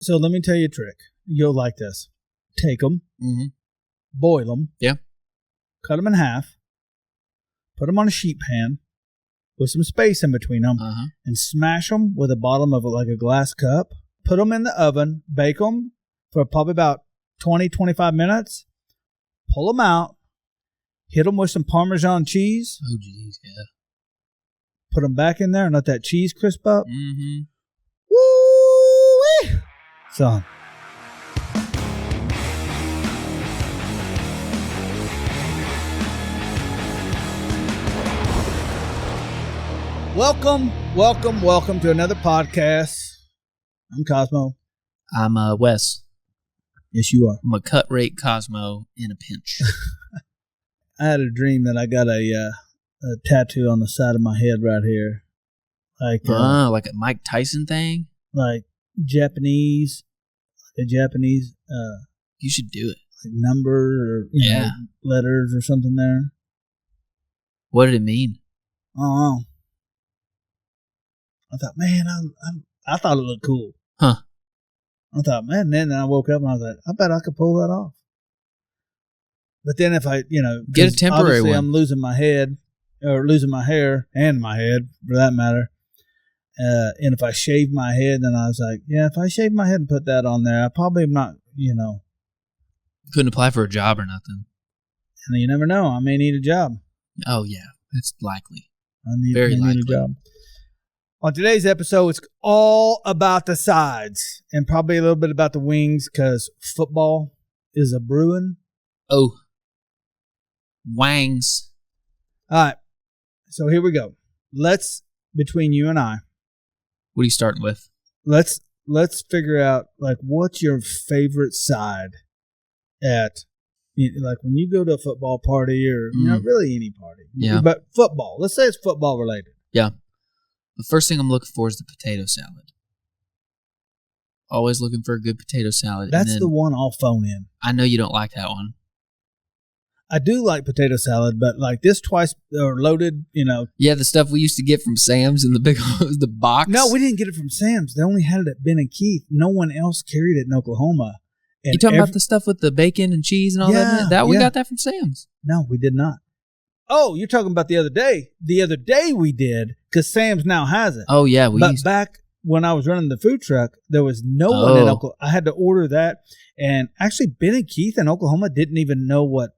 So let me tell you a trick. You'll like this. Take them, boil them, cut them in half, put them on a sheet pan with some space in between them, and smash them with the bottom of like a glass cup. Put them in the oven, bake them for probably about 20, 25 minutes. Pull them out, hit them with some Parmesan cheese. Oh, geez, yeah. Put them back in there and let that cheese crisp up. Woo-wee! Son. Welcome to another podcast. I'm Cosmo. I'm Wes. Yes, you are. I'm a cut rate Cosmo in a pinch. I had a dream that I got a tattoo on the side of my head right here. Like a Mike Tyson thing? Like Japanese. You should do it. Like number or letters or something there. What did it mean? I don't know. I thought, man, I thought it looked cool. Huh. I thought, man, and then I woke up and I was like, I bet I could pull that off. But then if I, get a temporary one. I'm losing my head or losing my hair and my head for that matter. And if I shave my head, then I was like, yeah, if I shave my head and put that on there, I probably am not, Couldn't apply for a job or nothing. And you never know. I may need a job. Oh, yeah. It's likely. I need a job. On today's episode, it's all about the sides and probably a little bit about the wings because football is a brewing. Oh. Wangs. All right. So here we go. Between you and I. What are you starting with? Let's figure out, like, what's your favorite side at, like, when you go to a football party or, really any party. Yeah. But football. Let's say it's football related. Yeah. The first thing I'm looking for is the potato salad. Always looking for a good potato salad. That's the one I'll phone in. I know you don't like that one. I do like potato salad, but like this twice or loaded, Yeah, the stuff we used to get from Sam's in the big the box. No, we didn't get it from Sam's. They only had it at Ben and Keith. No one else carried it in Oklahoma. And you talking about the stuff with the bacon and cheese and all that? We got that from Sam's. No, we did not. Oh, you're talking about the other day. The other day we did, because Sam's now has it. Oh, yeah. Back when I was running the food truck, there was no one in Oklahoma. I had to order that. And actually, Ben and Keith in Oklahoma didn't even know what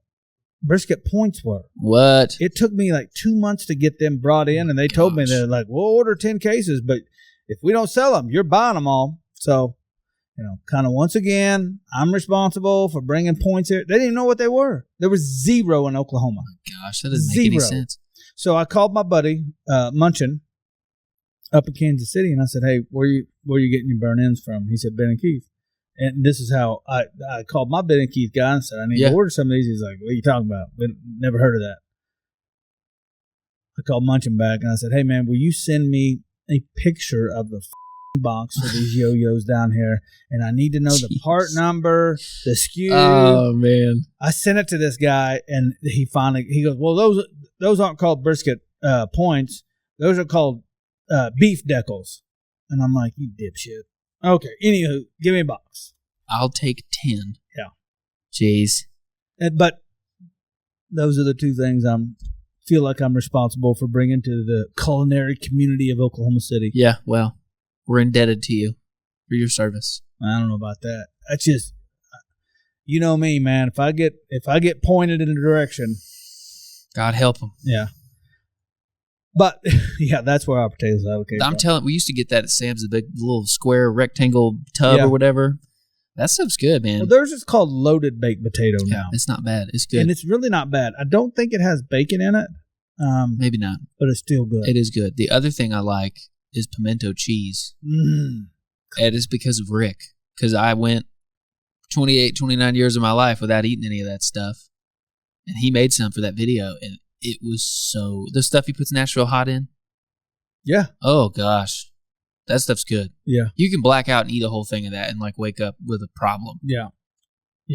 brisket points were. What? It took me like 2 months to get them brought in, and they told me, they're like, we'll order 10 cases, but if we don't sell them, you're buying them all. So, kind of once again, I'm responsible for bringing points here. They didn't even know what they were. There was zero in Oklahoma. Oh my gosh, that doesn't make any sense. So I called my buddy, Munchin, up in Kansas City, and I said, hey, where you getting your burn-ins from? He said, Ben and Keith. And this is how I called my Ben and Keith guy and said, I need to order some of these. He's like, what are you talking about? Never heard of that. I called Munchin back, and I said, hey, man, will you send me a picture of the box for these yo-yos down here, and I need to know the part number, the SKU. Oh man! I sent it to this guy, and he goes, well, those aren't called brisket points. Those are called beef decals. And I'm like, you dipshit. Okay. Anywho, give me a box. I'll take 10. Yeah. Jeez. But those are the two things feel like I'm responsible for bringing to the culinary community of Oklahoma City. Yeah. Well. We're indebted to you for your service. I don't know about that. That's just, you know me, man. If I get pointed in a direction, God help them. Yeah. But yeah, that's where our potato salad came from. We used to get that at Sam's, the little square rectangle tub or whatever. That stuff's good, man. Well, theirs is called loaded baked potato now. It's not bad. It's good, and it's really not bad. I don't think it has bacon in it. Maybe not, but it's still good. It is good. The other thing I like is pimento cheese. And it's because of Rick. Because I went 28, 29 years of my life without eating any of that stuff. And he made some for that video. And it was the stuff he puts Nashville hot in. Yeah. Oh, gosh. That stuff's good. Yeah. You can black out and eat a whole thing of that and wake up with a problem. Yeah.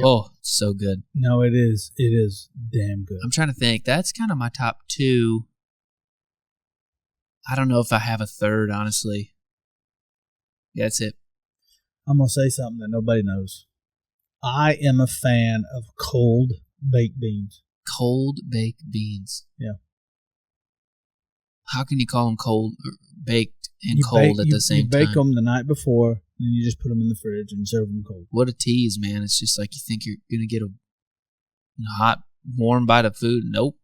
Oh, it's so good. No, it is. It is damn good. I'm trying to think. That's kind of my top two. I don't know if I have a third, honestly. Yeah, that's it. I'm going to say something that nobody knows. I am a fan of cold baked beans. Cold baked beans. Yeah. How can you call them cold or baked and cold at the same time? You bake them the night before, and you just put them in the fridge and serve them cold. What a tease, man. It's just like you think you're going to get a hot, warm bite of food. Nope.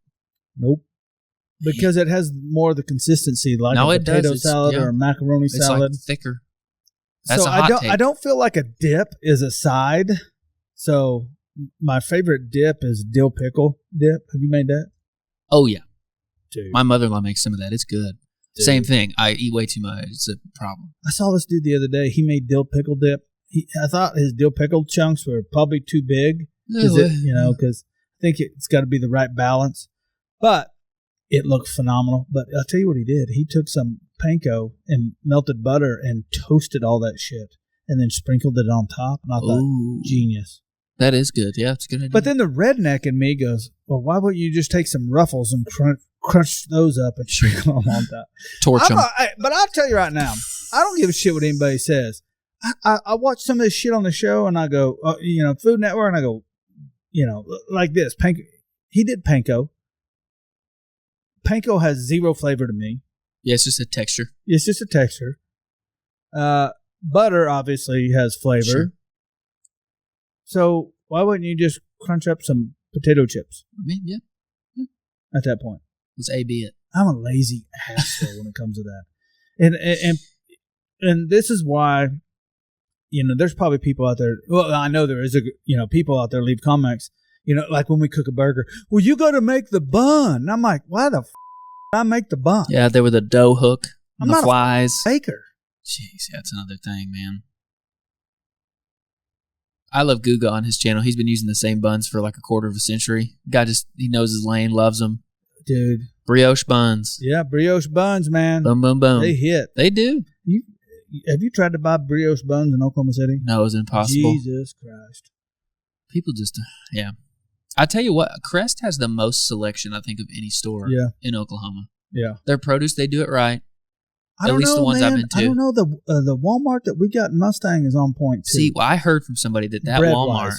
Because it has more of the consistency like a potato salad or a macaroni salad. It's like thicker. That's so a hot take. I don't feel like a dip is a side. So my favorite dip is dill pickle dip. Have you made that? Oh, yeah. Dude. My mother-in-law makes some of that. It's good. Dude. Same thing. I eat way too much. It's a problem. I saw this dude the other day. He made dill pickle dip. I thought his dill pickle chunks were probably too big. Because I think it's got to be the right balance. But it looked phenomenal. But I'll tell you what he did. He took some panko and melted butter and toasted all that shit and then sprinkled it on top. And I thought, genius. That is good. Yeah, it's a good idea. But then the redneck in me goes, well, why wouldn't you just take some Ruffles and crunch those up and sprinkle them on top? Torch them. But I'll tell you right now, I don't give a shit what anybody says. I watch some of this shit on the show and I go, Food Network, and I go, like this. He did panko. Panko has zero flavor to me. Yeah, it's just a texture. It's just a texture. Butter obviously has flavor. Sure. So why wouldn't you just crunch up some potato chips? I mean, yeah. At that point. Let's A-B it. I'm a lazy asshole when it comes to that. And this is why, there's probably people out there. Well, I know there is people out there leave comments, like when we cook a burger. Well, you got to make the bun. And I'm like, why the I make the bun? Yeah, there with a dough hook. I'm the not flies. a baker. Jeez, that's another thing, man. I love Guga on his channel. He's been using the same buns for like a quarter of a century. Guy he knows his lane, loves them. Dude. Brioche buns. Yeah, brioche buns, man. Boom, boom, boom. They hit. They do. Have you tried to buy brioche buns in Oklahoma City? No, it was impossible. Jesus Christ. People just, yeah. I tell you what, Crest has the most selection, I think, of any store in Oklahoma. Yeah. Their produce, they do it right. At least the ones I've been to. I don't know. The Walmart that we got in Mustang is on point, too. See, well, I heard from somebody that Walmart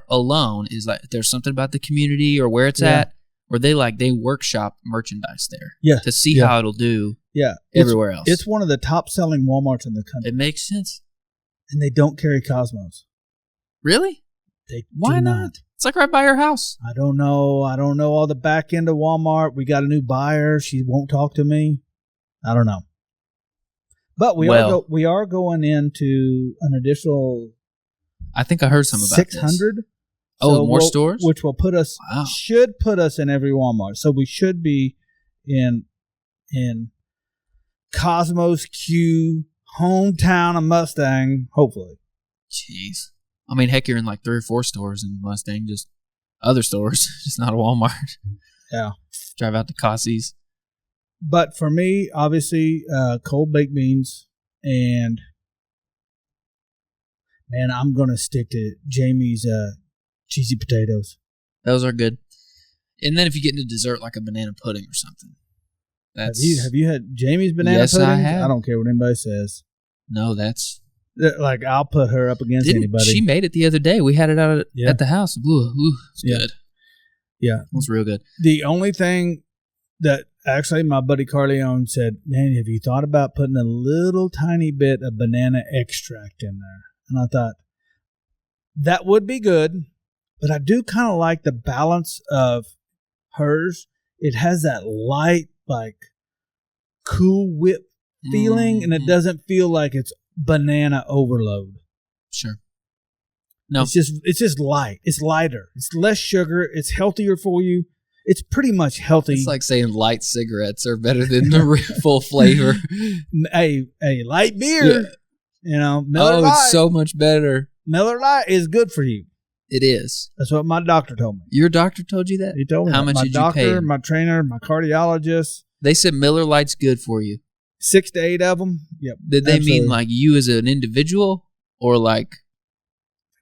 alone is like, there's something about the community or where it's at, where they workshop merchandise there to see how it'll do everywhere else. It's one of the top-selling Walmarts in the country. It makes sense. And they don't carry Kosmos. Really? Why not? It's like right by your house. I don't know. I don't know all the back end of Walmart. We got a new buyer. She won't talk to me. I don't know. But we are going into an additional. I think I heard some about 600. More stores, which will should put us in every Walmart. So we should be in Cosmos Q, hometown of Mustang, hopefully. Jeez. I mean, heck, you're in like 3 or 4 stores in Mustang, just other stores, just not a Walmart. Yeah. Drive out to Cossie's. But for me, obviously, cold baked beans and, man, I'm going to stick to Jamie's cheesy potatoes. Those are good. And then if you get into dessert, like a banana pudding or something. Have you had Jamie's banana pudding? Yes, I have. I don't care what anybody says. No, that's... Like, I'll put her up against anybody. She made it the other day. We had it out at the house. It's good. Yeah. It was real good. The only thing that actually my buddy Carleone said, man, have you thought about putting a little tiny bit of banana extract in there? And I thought, that would be good, but I do kind of like the balance of hers. It has that light, like, Cool Whip feeling, and it doesn't feel like it's banana overload. Sure. No. It's just light. It's lighter. It's less sugar. It's healthier for you. It's pretty much healthy. It's like saying light cigarettes are better than the full flavor. A light beer, Miller Lite. It's so much better. Miller Lite is good for you. It is. That's what my doctor told me. Your doctor told you that? He told me. How much did you pay? My doctor, my trainer, my cardiologist. They said Miller Lite's good for you. 6 to 8 of them. Yep. Did they mean like you as an individual, or like?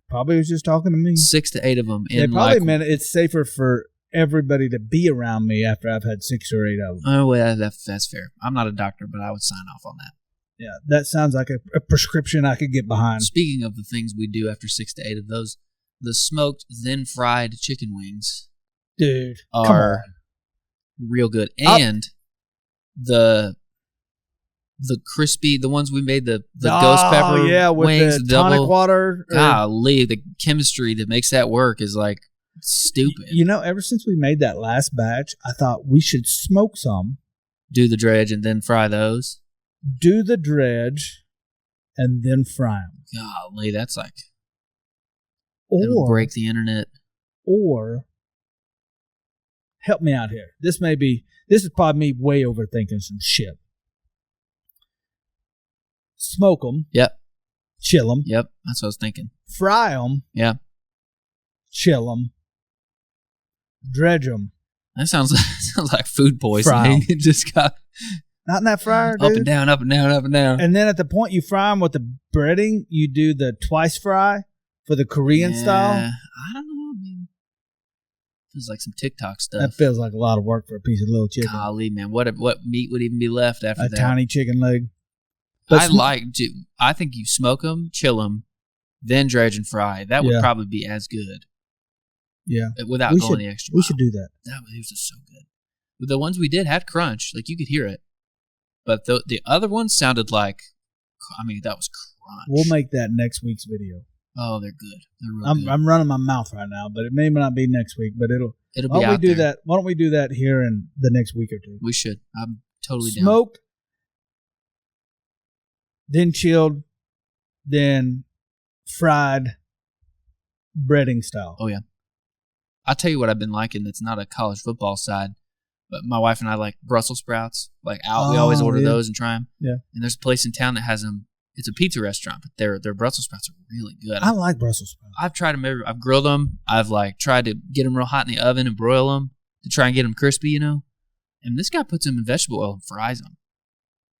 Probably was just talking to me. 6 to 8 of them. They probably meant it's safer for everybody to be around me after I've had 6 or 8 of them. Oh, well, that's fair. I'm not a doctor, but I would sign off on that. Yeah, that sounds like a prescription I could get behind. Speaking of the things we do after 6 to 8 of those, the smoked then fried chicken wings, dude, are real good. And the crispy, the ones we made, the ghost pepper with wings, the tonic water. Golly, the chemistry that makes that work is like stupid. You know, ever since we made that last batch, I thought we should smoke some. Do the dredge and then fry those. Do the dredge and then fry them. Golly, that's like... it'll break the internet. Or, help me out here. This is probably me way overthinking some shit. Smoke them. Yep. Chill them. Yep, that's what I was thinking. Fry them. Yeah. Chill them. Dredge them. That sounds like food poisoning. It just got... Not in that fryer, dude. Up and down, up and down, up and down. And then at the point you fry them with the breading, you do the twice fry for the Korean style. I don't know. I mean, feels like some TikTok stuff. That feels like a lot of work for a piece of little chicken. Golly, man. What meat would even be left after that? A tiny chicken leg. But I think you smoke them, chill them, then dredge and fry. That would probably be as good. Yeah. Without going the extra mile. We should do that. It was just so good. But the ones we did had crunch. Like, you could hear it. But the other ones sounded like, that was crunch. We'll make that next week's video. Oh, they're good. They're real good. I'm running my mouth right now, but it may not be next week, but it'll be out there. Why don't we do that here in the next week or two? We should. I'm totally down. Smoked, then chilled, then fried, breading style. Oh, yeah. I'll tell you what I've been liking that's not a college football side, but my wife and I like Brussels sprouts. Like we always order those and try them. Yeah. And there's a place in town that has them. It's a pizza restaurant, but their Brussels sprouts are really good. I like Brussels sprouts. I've tried them. I've grilled them. I've tried to get them real hot in the oven and broil them to try and get them crispy, you know. And this guy puts them in vegetable oil and fries them,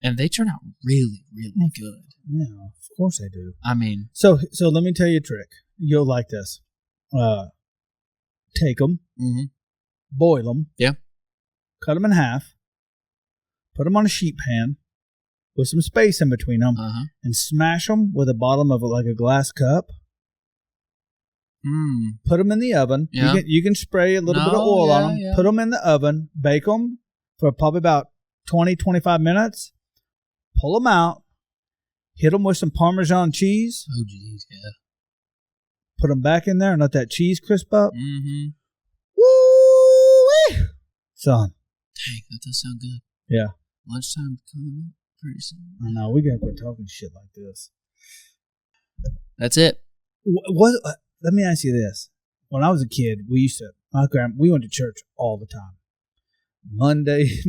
and they turn out really, really good. Yeah, of course they do. I mean, so let me tell you a trick. You'll like this. Take them, boil them, cut them in half, put them on a sheet pan with some space in between them, and smash them with the bottom of like a glass cup. Put them in the oven. Yeah. You can spray a little bit of oil on them. Yeah. Put them in the oven. Bake them for probably about 20, 25 minutes. Pull them out. Hit them with some Parmesan cheese. Oh, geez, yeah. Put them back in there and let that cheese crisp up. Mm-hmm. Woo-wee! Son. Dang, that does sound good. Yeah. Lunchtime coming up pretty soon. I know. We got to quit talking shit like this. That's it. Let me ask you this. When I was a kid, we went to church all the time. Monday,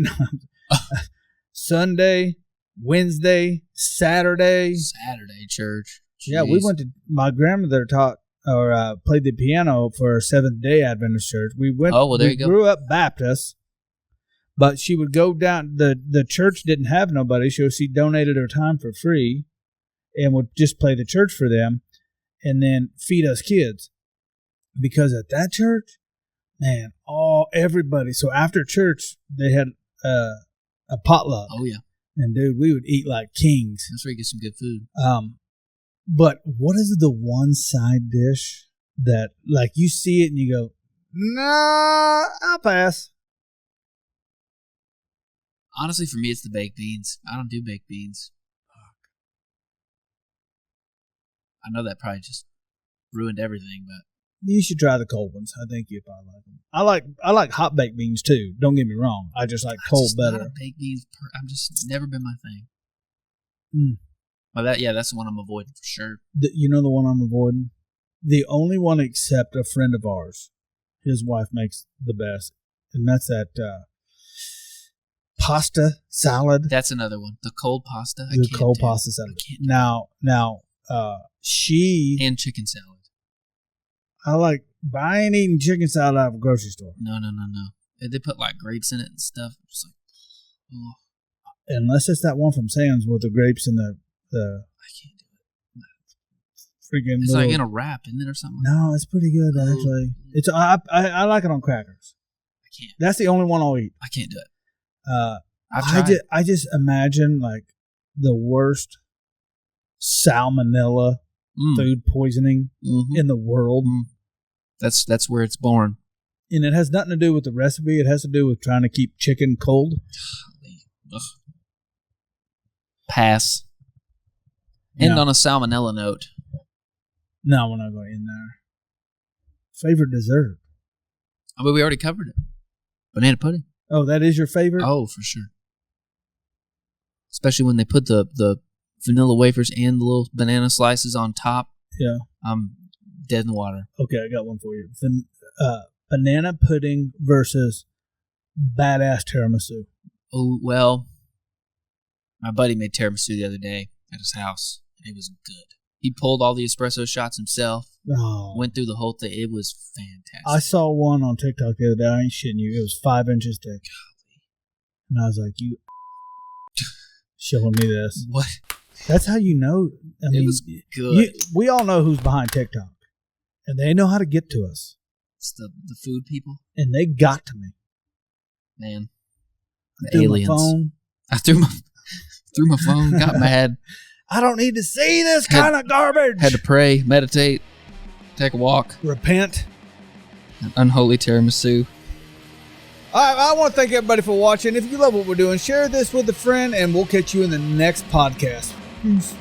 Sunday, Wednesday, Saturday. Saturday church. Jeez. Yeah, we went to, my grandmother taught or played the piano for Seventh-day Adventist Church. We went. Oh, well, there you go. Grew up Baptist, but she would go down. The church didn't have nobody, so she donated her time for free, and would just play the church for them, and then feed us kids. Because at that church, man, everybody. So after church, they had a potluck. Oh yeah, and dude, we would eat like kings. That's where you get some good food. But what is the one side dish that, like, you see it and you go, nah, I'll pass? Honestly, for me, it's the baked beans. I don't do baked beans. Fuck. I know that probably just ruined everything, but you should try the cold ones. I think you'd probably like them. I like hot baked beans too. Don't get me wrong. I just like cold better. Not a baked beans. I'm just never been my thing. Mm. Well, that's the one I'm avoiding for sure. You know the one I'm avoiding? The only one except a friend of ours. His wife makes the best, and that's that pasta salad. That's another one. The cold pasta. The cold pasta salad. Now, she and chicken salad. But I ain't eating chicken salad out of a grocery store. No. They put like grapes in it and stuff. Just like, oh. Unless it's that one from Sam's with the grapes and the I can't do it. Freaking. It's like in a wrap, isn't it, or something? No, it's pretty good actually. It's I like it on crackers. I can't. That's the only one I'll eat. I can't do it. I just imagine like the worst salmonella food poisoning in the world. That's where it's born. And it has nothing to do with the recipe. It has to do with trying to keep chicken cold. Ugh. Pass. End on a salmonella note. No, we're not going to end there. Favorite dessert? Oh, but we already covered it. Banana pudding. Oh, that is your favorite? Oh, for sure. Especially when they put the vanilla wafers and the little banana slices on top. Yeah. I'm dead in the water. Okay, I got one for you. Banana pudding versus badass tiramisu. Oh, well, my buddy made tiramisu the other day at his house. It was good. He pulled all the espresso shots himself. Oh. Went through the whole thing. It was fantastic. I saw one on TikTok the other day. I ain't shitting you. It was 5 inches thick. And I was like, you showing me this. What? That's how you know. I mean, it was good. We all know who's behind TikTok. And they know how to get to us. It's the food people. And they got to me. Man. The aliens. My phone. I threw my phone, got mad. I don't need to see this kind of garbage. Had to pray, meditate, take a walk. Repent. An unholy tiramisu. I want to thank everybody for watching. If you love what we're doing, share this with a friend, and we'll catch you in the next podcast. Peace.